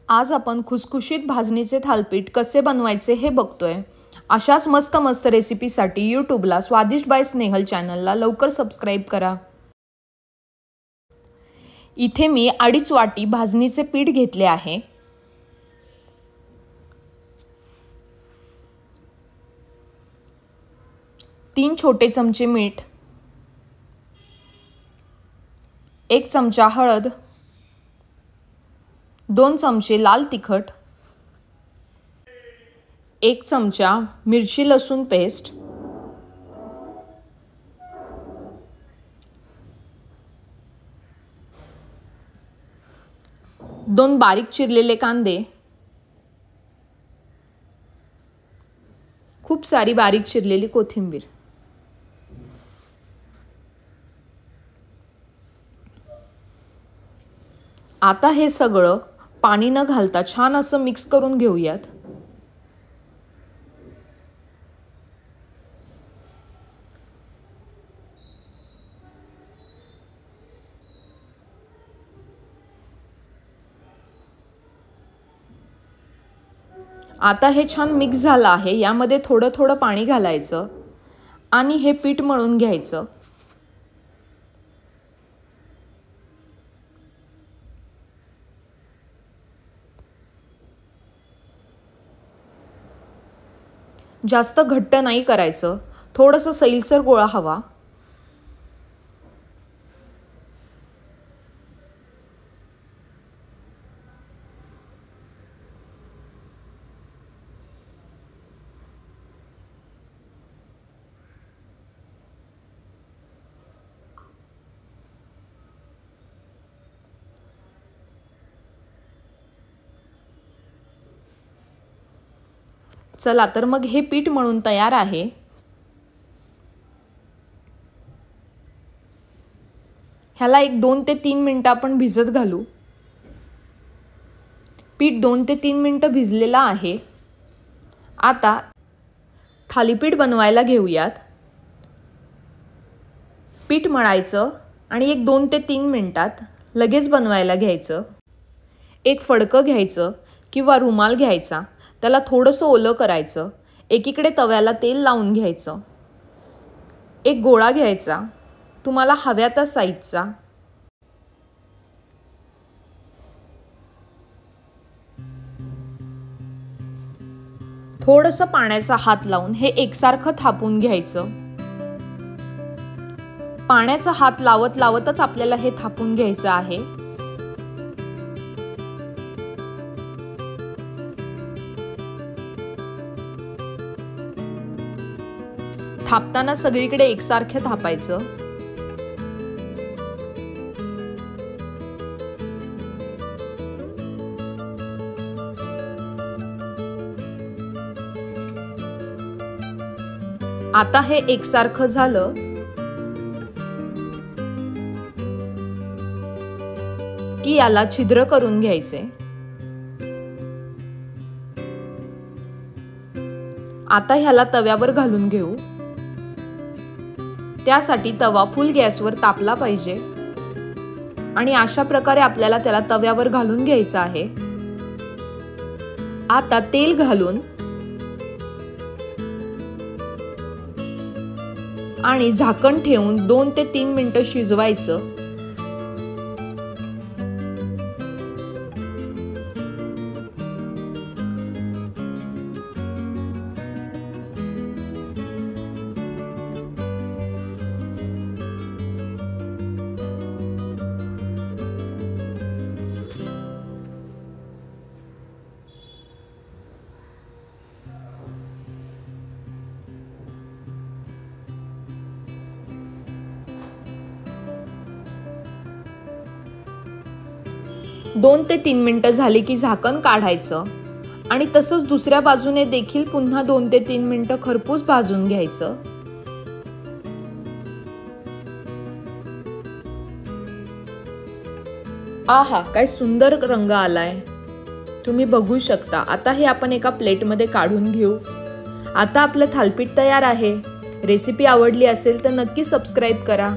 आज आपण खुसखुशीत भाजणीचे थालीपीठ कसे बनवायचे हे बघतोय। अशाच मस्त मस्त रेसिपीसाठी यूट्यूबला स्वादिष्ट बाय स्नेहल चॅनलला लवकर सबस्क्राइब करा। इथे मी 2.5 वाटी भाजणीचे पीठ घेतले आहे। तीन छोटे चमचे मीठ, 1 चमचा हळद, 2 चमचे लाल तिखट, 1 चमचा मिरची लसूण पेस्ट, 2 बारीक चिरलेले कांदे, खूप सारी बारीक चिरलेली कोथिंबीर। आता हे सगळं पाणी न घालता छान असं मिक्स करून घेऊयात। आता हे छान मिक्स झालं आहे। यामध्ये थोडं थोडं पाणी घालायचं आणि हे पीठ मळून घ्यायचं। जास्त घट्ट नाही करायचं, थोडंसं सैलसर गोळा हवा। चला तर मग हे पीठ मळून तयार आहे। ह्याला 2 ते 3 मिनिटं आपण भिजत घालू। पीठ 2 ते 3 मिनिटं भिजलेला आहे। आता थालीपीठ बनवायला घेऊयात। पीठ मळायचं आणि 2 ते 3 मिनिटात लगेच बनवायला घ्यायचं। एक फडकं घ्यायचं किंवा रुमाल घ्यायचा, त्याला थोडंसं ओलं करायचं, एकीकडे तव्याला तेल लावून घ्यायचं। एक गोळा घ्यायचा, तुम्हाला हव्या त्या साईजचा। थोडंसं पाण्याचा हात लावून हे एकसारखं थापून घ्यायचं। पाण्याचा हात लावत लावतच आपल्याला हे थापून घ्यायचं आहे। थापताना सगळीकडे एकसारखे थापायचं। आता हे एकसारखं झालं की याला छिद्र करून घ्यायचे। आता ह्याला तव्यावर घालून घेऊ। त्यासाठी तवा फुल गॅसवर तापला पाहिजे आणि अशा प्रकारे आपल्याला त्याला तव्यावर घालून घ्यायचं आहे। आता तेल घालून आणि झाकण ठेवून 2 ते 3 मिनिटं शिजवायचं। दोन ते 3 मिनिटं झाली की झाकण काढायचं आणि तसंच दुसऱ्या बाजूने देखील पुन्हा 2 ते 3 मिनिटं खरपूस भाजून घ्यायचं। आहा, काय सुंदर रंग आलाय, तुम्ही बघू शकता। आता हे आपण एका प्लेटमध्ये काढून घेऊ। आता आपलं थालीपीठ तयार आहे। रेसिपी आवडली असेल तर नक्की सबस्क्राइब करा।